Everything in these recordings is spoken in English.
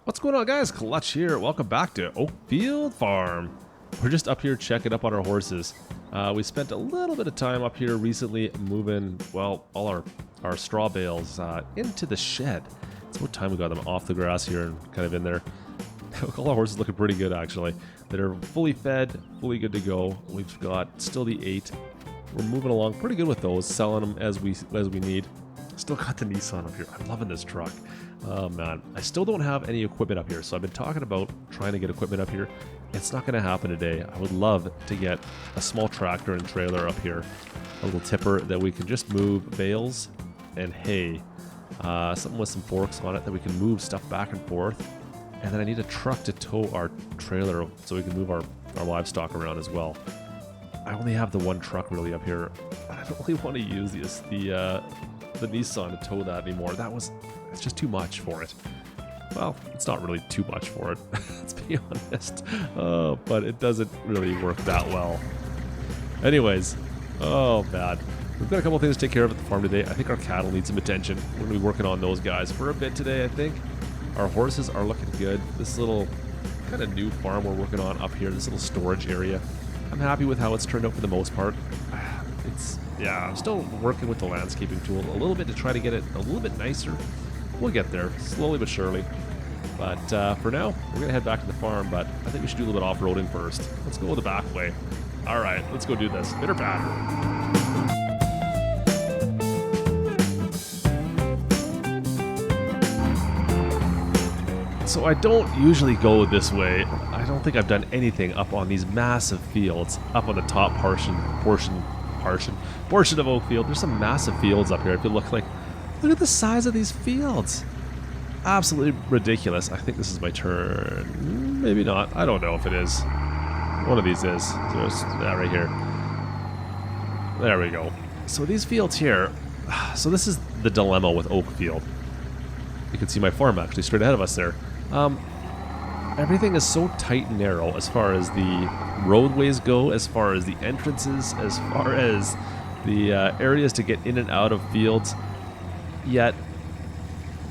What's going on, guys? Klutch here. Welcome back to Oakfield Farm. We're just up here checking up on our horses. We spent a little bit of time up here recently moving, well, all our straw bales into the shed. It's about time we got them off the grass here and kind of in there. All our horses looking pretty good, actually. They're fully fed, fully good to go. We've got still the 8. We're moving along pretty good with those, selling them as we need. Still got the Nissan up here. I'm loving this truck. Oh man, I still don't have any equipment up here, so I've been talking about trying to get equipment up here. It's not going to happen today. I would love to get a small tractor and trailer up here, a little tipper that we can just move bales and hay, something with some forks on it that we can move stuff back and forth. And then I need a truck to tow our trailer so we can move our livestock around as well. I only have the one truck really up here. I don't really want to use the Nissan to tow that anymore. It's just too much for it. Well, it's not really too much for it, let's be honest. But it doesn't really work that well. Anyways, oh man. We've got a couple things to take care of at the farm today. I think our cattle need some attention. We're going to be working on those guys for a bit today, I think. Our horses are looking good. This little kind of new farm we're working on up here, this little storage area, I'm happy with how it's turned out for the most part. Yeah, I'm still working with the landscaping tool a little bit to try to get it a little bit nicer. We'll get there, slowly but surely. But for now, we're going to head back to the farm, but I think we should do a little bit off-roading first. Let's go the back way. Alright, let's go do this. Bitter pattern. So I don't usually go this way. I don't think I've done anything up on these massive fields, up on the top portion of Oakfield. There's some massive fields up here. If you look at the size of these fields. Absolutely ridiculous. I think this is my turn. Maybe not. I don't know if it is. One of these is. So there's that right here. There we go. So these fields here. So this is the dilemma with Oakfield. You can see my farm actually straight ahead of us there. Everything is so tight and narrow as far as the roadways go, as far as the entrances, as far as the areas to get in and out of fields. Yet,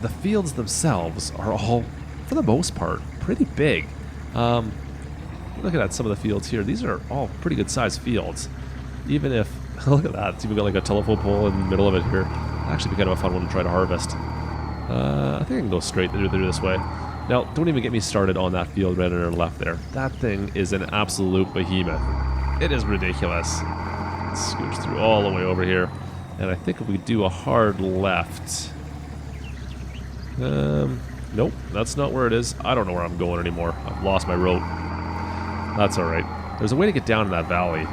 the fields themselves are all, for the most part, pretty big. Look at some of the fields here. These are all pretty good sized fields. Even if, look at that, it's even got like a telephone pole in the middle of it here. Actually be kind of a fun one to try to harvest. I think I can go straight through this way. Now, don't even get me started on that field right on our left there. That thing is an absolute behemoth. It is ridiculous. Let's scooch through all the way over here. And I think if we do a hard left... nope, that's not where it is. I don't know where I'm going anymore. I've lost my road. That's alright. There's a way to get down in that valley.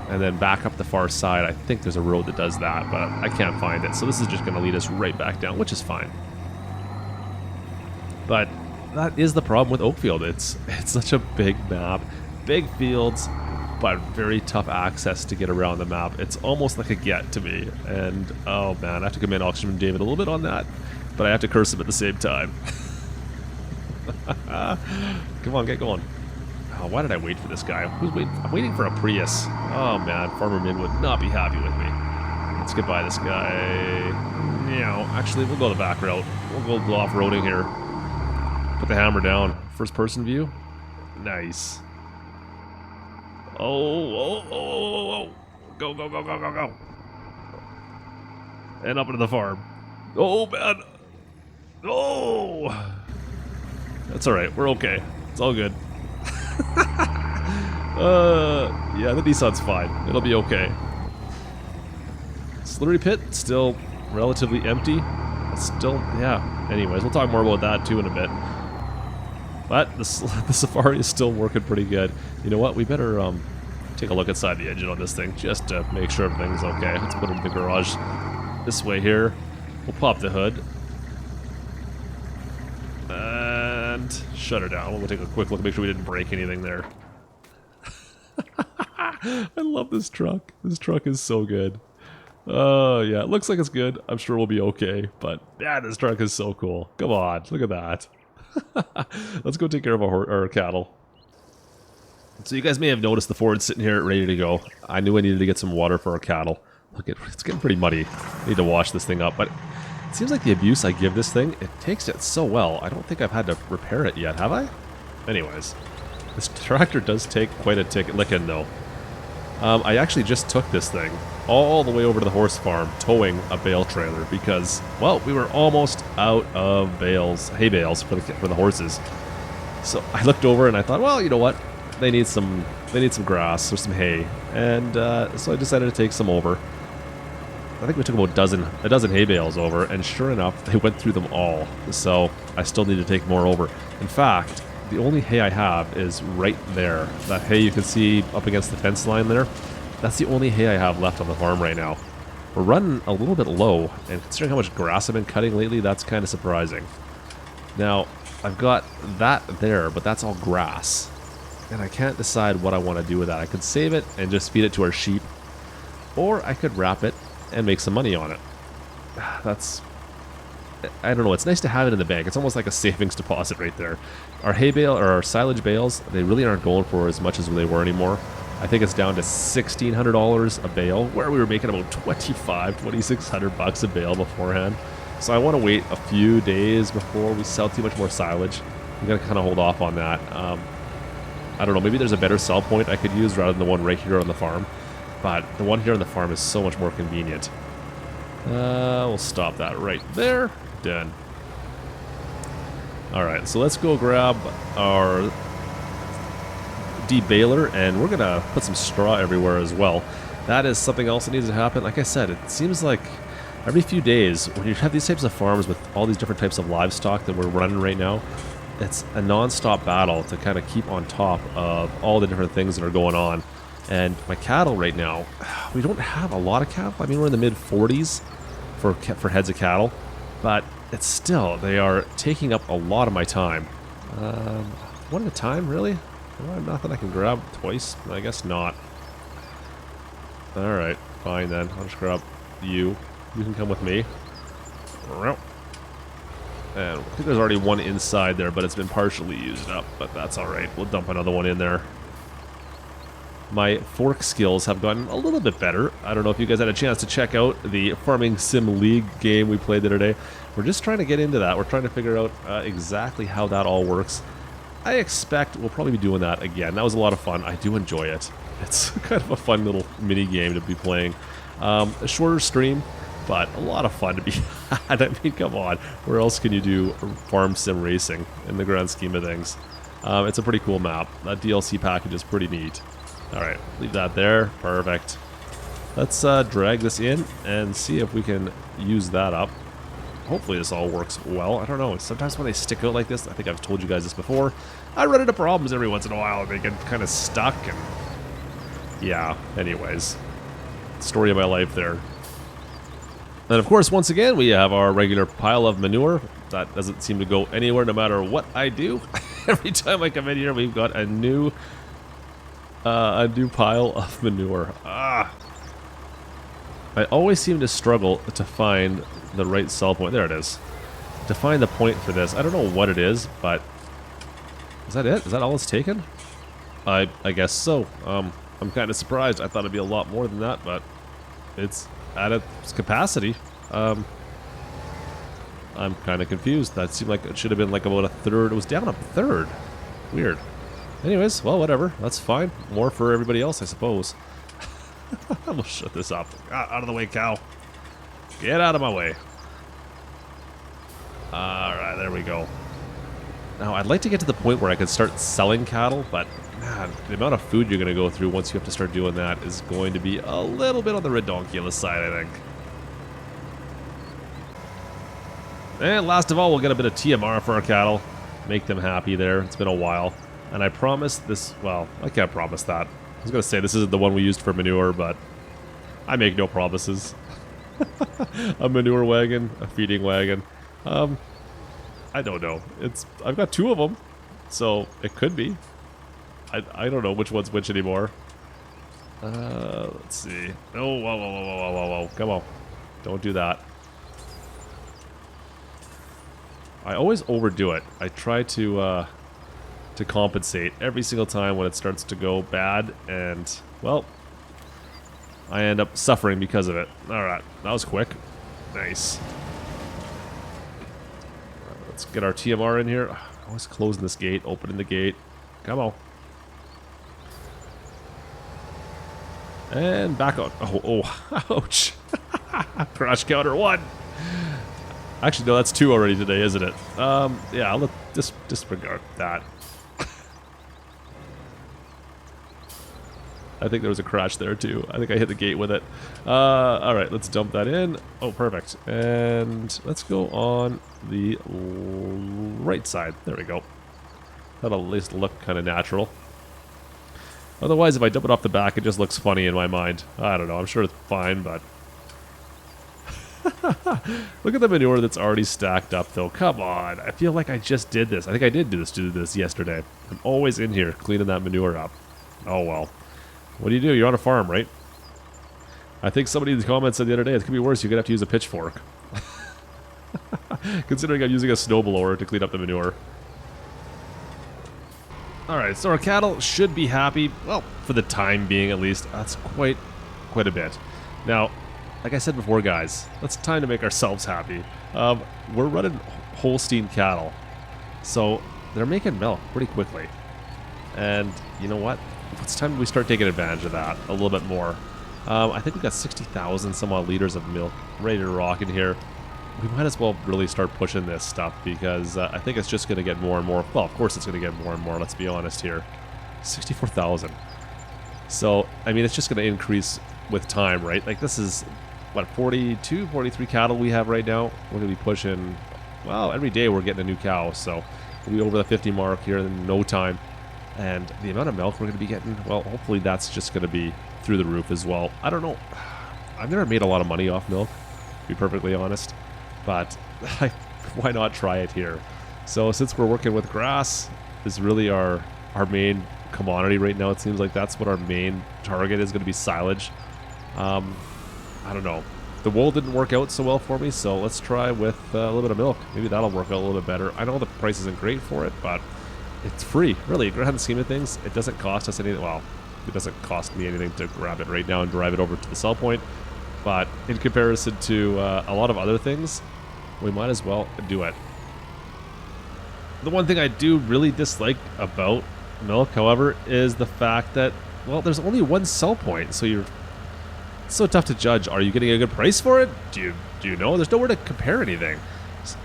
And then back up the far side. I think there's a road that does that, but I can't find it. So this is just going to lead us right back down, which is fine. But that is the problem with Oakfield. It's such a big map, big fields, but very tough access to get around the map. It's almost like a get to me. And oh man, I have to commend Auctionman David a little bit on that, but I have to curse him at the same time. Come on, get going. Oh, why did I wait for this guy? Who's waiting? I'm waiting for a Prius. Oh man, Farmer Min would not be happy with me. Let's get by this guy. Actually, we'll go the back route. We'll go off-roading here. Put the hammer down. First person view. Nice. Oh. Go. And up into the farm. Oh, man. Oh. That's alright. We're okay. It's all good. Yeah, the Nissan's fine. It'll be okay. Slurry pit, still relatively empty. Still, yeah. Anyways, we'll talk more about that too in a bit. But the Safari is still working pretty good. You know what? We better take a look inside the engine on this thing just to make sure everything's okay. Let's put it in the garage this way here. We'll pop the hood. And shut her down. We'll take a quick look, make sure we didn't break anything there. I love this truck. This truck is so good. Yeah, it looks like it's good. I'm sure we'll be okay. But, yeah, this truck is so cool. Come on, look at that. Let's go take care of our cattle. So you guys may have noticed the Ford's sitting here ready to go. I knew I needed to get some water for our cattle. Look, it's getting pretty muddy. I need to wash this thing up. But It seems like the abuse I give this thing, it takes it so well. I don't think I've had to repair it yet, have I? Anyways, this tractor does take quite a licking though. I actually just took this thing all the way over to the horse farm, towing a bale trailer because, well, we were almost out of bales, hay bales for the horses. So I looked over and I thought, well, you know what? They need some grass or some hay, and so I decided to take some over. I think we took about a dozen hay bales over, and sure enough, they went through them all. So I still need to take more over. In fact, the only hay I have is right there. That hay you can see up against the fence line there, that's the only hay I have left on the farm right now. We're running a little bit low, and considering how much grass I've been cutting lately, that's kind of surprising. Now, I've got that there, but that's all grass. And I can't decide what I want to do with that. I could save it and just feed it to our sheep, or I could wrap it and make some money on it. I don't know, it's nice to have it in the bank. It's almost like a savings deposit right there. Our hay bale, or our silage bales, they really aren't going for as much as they were anymore. I think it's down to $1,600 a bale, where we were making about $2,600 a bale beforehand. So I want to wait a few days before we sell too much more silage. I'm going to kind of hold off on that. I don't know, maybe there's a better sell point I could use rather than the one right here on the farm. But the one here on the farm is so much more convenient. We'll stop that right there. Done. Alright, so let's go grab our debaler, and we're going to put some straw everywhere as well. That is something else that needs to happen. Like I said, it seems like every few days, when you have these types of farms with all these different types of livestock that we're running right now, it's a non-stop battle to kind of keep on top of all the different things that are going on. And my cattle right now, we don't have a lot of cattle. I mean, we're in the mid-40s for heads of cattle, but it's still, they are taking up a lot of my time. One at a time, really? Nothing I can grab twice? I guess not. Alright, fine then. I'll just grab you. You can come with me. And I think there's already one inside there, but it's been partially used up, but that's alright. We'll dump another one in there. My fork skills have gotten a little bit better. I don't know if you guys had a chance to check out the Farming Sim League game we played the other day. We're just trying to get into that. We're trying to figure out exactly how that all works. I expect we'll probably be doing that again. That was a lot of fun. I do enjoy it. It's kind of a fun little mini game to be playing. A shorter stream, but a lot of fun to be had. I mean, come on. Where else can you do farm sim racing in the grand scheme of things? It's a pretty cool map. That DLC package is pretty neat. Alright, leave that there. Perfect. Let's drag this in and see if we can use that up. Hopefully this all works well. I don't know. Sometimes when they stick out like this, I think I've told you guys this before, I run into problems every once in a while and they get kind of stuck and... yeah, anyways. Story of my life there. And of course, once again, we have our regular pile of manure. That doesn't seem to go anywhere no matter what I do. Every time I come in here, we've got a new pile of manure. I always seem to struggle to find the right sell point. There it is. To find the point for this. I don't know what it is, but... is that it? Is that all it's taken? I guess so. I'm kind of surprised. I thought it'd be a lot more than that, but it's at its capacity. I'm kind of confused. That seemed like it should have been like about a third. It was down a third. Weird. Anyways, well, whatever. That's fine. More for everybody else, I suppose. We'll shut this up. Out of the way, cow. Get out of my way. Alright, there we go. Now, I'd like to get to the point where I could start selling cattle, but man, the amount of food you're going to go through once you have to start doing that is going to be a little bit on the redonkulous side, I think. And last of all, we'll get a bit of TMR for our cattle. Make them happy there. It's been a while. And I promise this... well, I can't promise that. I was going to say this isn't the one we used for manure, but I make no promises. A manure wagon, a feeding wagon. I don't know. I've got two of them, so it could be. I don't know which one's which anymore. Let's see. Oh, whoa. Come on. Don't do that. I always overdo it. I try to compensate every single time when it starts to go bad, and, well, I end up suffering because of it. Alright, that was quick. Nice. Let's get our TMR in here. Always closing this gate, opening the gate. Come on. And back on. Oh, ouch. Crash counter 1. Actually, no, that's 2 already today, isn't it? Yeah, let's disregard that. I think there was a crash there too. I think I hit the gate with it. All right, let's dump that in. Oh, perfect. And let's go on the right side. There we go. That'll at least look kind of natural. Otherwise, if I dump it off the back, it just looks funny in my mind. I don't know. I'm sure it's fine, but... Look at the manure that's already stacked up, though. Come on. I feel like I just did this. I think I did do this yesterday. I'm always in here cleaning that manure up. Oh, well. What do? You're on a farm, right? I think somebody in the comments said the other day, it could be worse. You're going to have to use a pitchfork. Considering I'm using a snowblower to clean up the manure. Alright, so our cattle should be happy. Well, for the time being at least. That's quite a bit. Now, like I said before, guys, it's time to make ourselves happy. We're running Holstein cattle. So, they're making milk pretty quickly. And, you know what? It's time we start taking advantage of that a little bit more. I think we've got 60,000 some odd liters of milk ready to rock in here. We might as well really start pushing this stuff because I think it's just going to get more and more. Well, of course it's going to get more and more, let's be honest here. 64,000. So, I mean, it's just going to increase with time, right? Like, this is, what, 42, 43 cattle we have right now? We're going to be pushing, well, every day we're getting a new cow, so we'll be over the 50 mark here in no time. And the amount of milk we're going to be getting, well, hopefully that's just going to be through the roof as well. I don't know. I've never made a lot of money off milk, to be perfectly honest. But why not try it here? So since we're working with grass, is really our main commodity right now. It seems like that's what our main target is going to be, silage. I don't know. The wool didn't work out so well for me, so let's try with a little bit of milk. Maybe that'll work out a little bit better. I know the price isn't great for it, but it's free. Really, in the grand scheme of things, it doesn't cost us anything. Well, it doesn't cost me anything to grab it right now and drive it over to the sell point. But in comparison to a lot of other things, we might as well do it. The one thing I do really dislike about milk, however, is the fact that, well, there's only one sell point, so it's so tough to judge. Are you getting a good price for it? Do you know? There's nowhere to compare anything.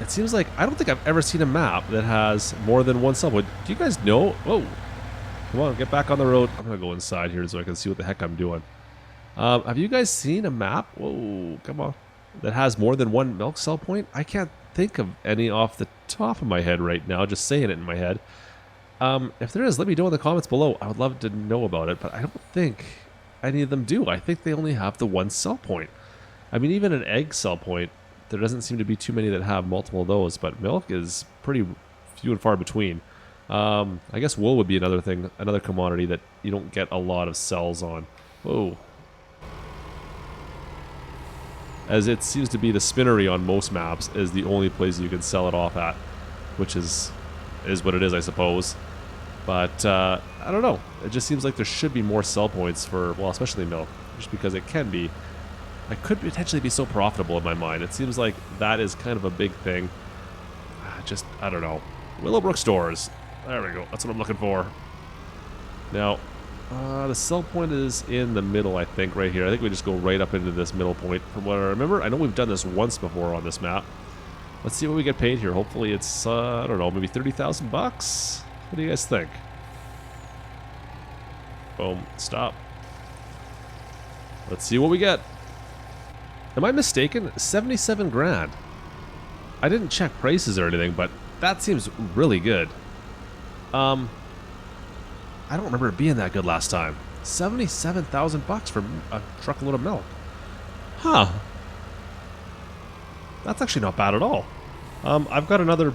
It seems like, I don't think I've ever seen a map that has more than one sell point. Do you guys know? Whoa. Come on, get back on the road. I'm going to go inside here so I can see what the heck I'm doing. Have you guys seen a map? Whoa, come on. That has more than one milk sell point? I can't think of any off the top of my head right now, just saying it in my head. If there is, let me know in the comments below. I would love to know about it, but I don't think any of them do. I think they only have the one sell point. I mean, even an egg sell point, there doesn't seem to be too many that have multiple of those, but milk is pretty few and far between. I guess wool would be another thing, another commodity that you don't get a lot of sells on. Whoa. As it seems to be the spinnery on most maps is the only place you can sell it off at, which is what it is, I suppose. But I don't know. It just seems like there should be more sell points for, well, especially milk, just because it can be. It could potentially be so profitable in my mind. It seems like that is kind of a big thing. Just, I don't know. Willowbrook stores. There we go. That's what I'm looking for. Now, the sell point is in the middle, I think, right here. I think we just go right up into this middle point from what I remember. I know we've done this once before on this map. Let's see what we get paid here. Hopefully it's, I don't know, maybe 30,000 bucks? What do you guys think? Boom. Stop. Let's see what we get. Am I mistaken? 77 grand. I didn't check prices or anything, but that seems really good. I don't remember it being that good last time. 77,000 bucks for a truckload of milk. Huh. That's actually not bad at all. I've got another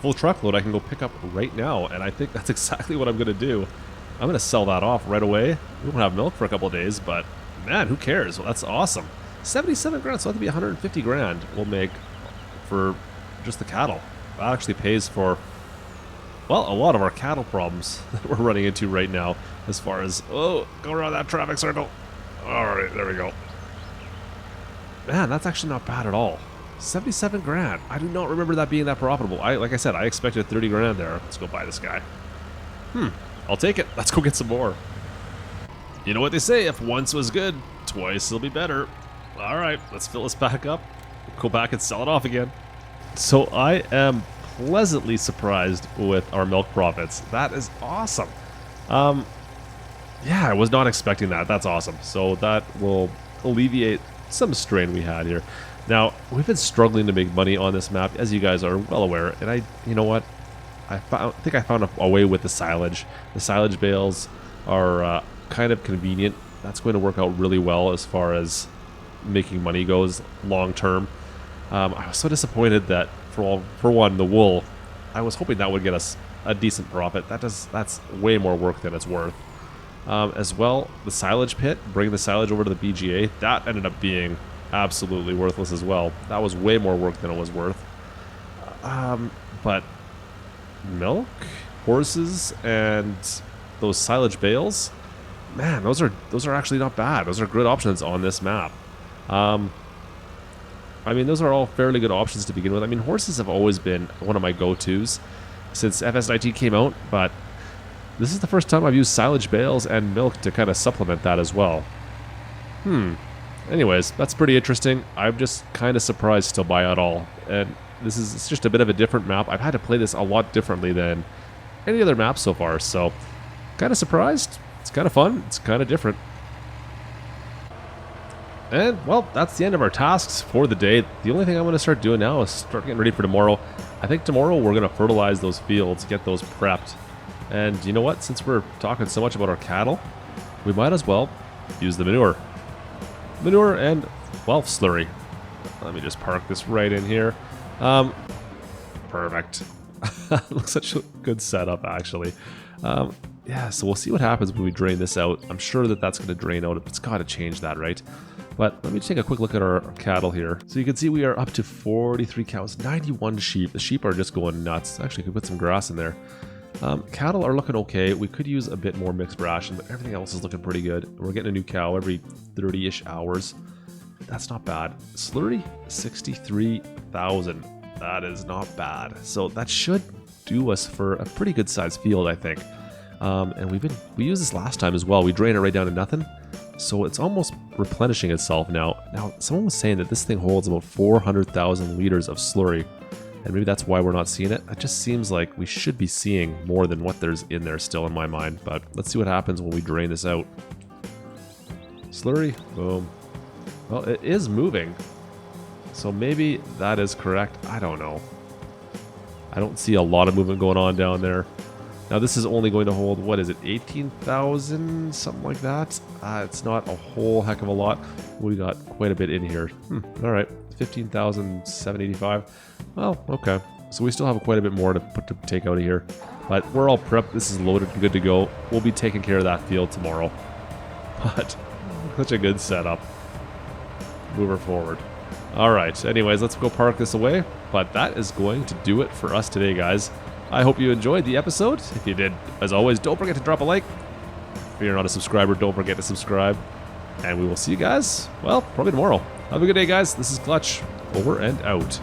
full truckload I can go pick up right now, and I think that's exactly what I'm going to do. I'm going to sell that off right away. We won't have milk for a couple of days, but man, who cares? Well, that's awesome. 77 grand, so that'll be 150 grand we'll make for just the cattle. That actually pays for, well, a lot of our cattle problems that we're running into right now as far as, oh, go around that traffic circle. All right, there we go. Man, that's actually not bad at all. 77 grand. I do not remember that being that profitable. Like I said, I expected 30 grand there. Let's go buy this guy. I'll take it. Let's go get some more. You know what they say, if once was good, twice it'll be better. All right, let's fill this back up. Go back and sell it off again. So I am pleasantly surprised with our milk profits. That is awesome. Yeah, I was not expecting that. That's awesome. So that will alleviate some strain we had here. Now, we've been struggling to make money on this map, as you guys are well aware. And you know what? I think I found a way with the silage. The silage bales are kind of convenient. That's going to work out really well as far as making money goes long term. I was so disappointed that for one, the wool, I was hoping that would get us a decent profit. That's way more work than it's worth. As well, the silage pit, bringing the silage over to the BGA, that ended up being absolutely worthless as well. That was way more work than it was worth. But milk, horses, and those silage bales, man, those are actually not bad. Those are good options on this map. I mean, those are all fairly good options to begin with. I mean, horses have always been one of my go-tos since FS19 came out, but this is the first time I've used silage bales and milk to kind of supplement that as well. Anyways, that's pretty interesting. I'm just kind of surprised still by it all. And it's just a bit of a different map. I've had to play this a lot differently than any other map so far, so kind of surprised. It's kind of fun. It's kind of different. And, well, that's the end of our tasks for the day. The only thing I'm going to start doing now is start getting ready for tomorrow. I think tomorrow we're going to fertilize those fields, get those prepped. And you know what? Since we're talking so much about our cattle, we might as well use the manure. Manure and, well, slurry. Let me just park this right in here. Perfect. Looks such a good setup, actually. Yeah, so we'll see what happens when we drain this out. I'm sure that that's going to drain out. It's got to change that, right? But let me take a quick look at our cattle here. So you can see we are up to 43 cows, 91 sheep. The sheep are just going nuts. Actually, could put some grass in there. Cattle are looking okay. We could use a bit more mixed ration, but everything else is looking pretty good. We're getting a new cow every 30-ish hours. That's not bad. Slurry, 63,000. That is not bad. So that should do us for a pretty good sized field, I think. And we used this last time as well. We drained it right down to nothing. So it's almost replenishing itself now. Now, someone was saying that this thing holds about 400,000 liters of slurry. And maybe that's why we're not seeing it. It just seems like we should be seeing more than what there's in there still in my mind. But let's see what happens when we drain this out. Slurry, boom. Well, it is moving. So maybe that is correct. I don't know. I don't see a lot of movement going on down there. Now this is only going to hold, what is it, 18,000, something like that? It's not a whole heck of a lot. We got quite a bit in here. All right, 15,785. Well, okay. So we still have quite a bit more to take out of here. But we're all prepped. This is loaded and good to go. We'll be taking care of that field tomorrow. But such a good setup. Move her forward. All right. Anyways, let's go park this away. But that is going to do it for us today, guys. I hope you enjoyed the episode. If you did, as always, don't forget to drop a like. If you're not a subscriber, don't forget to subscribe. And we will see you guys, well, probably tomorrow. Have a good day, guys. This is Klutch. Over and out.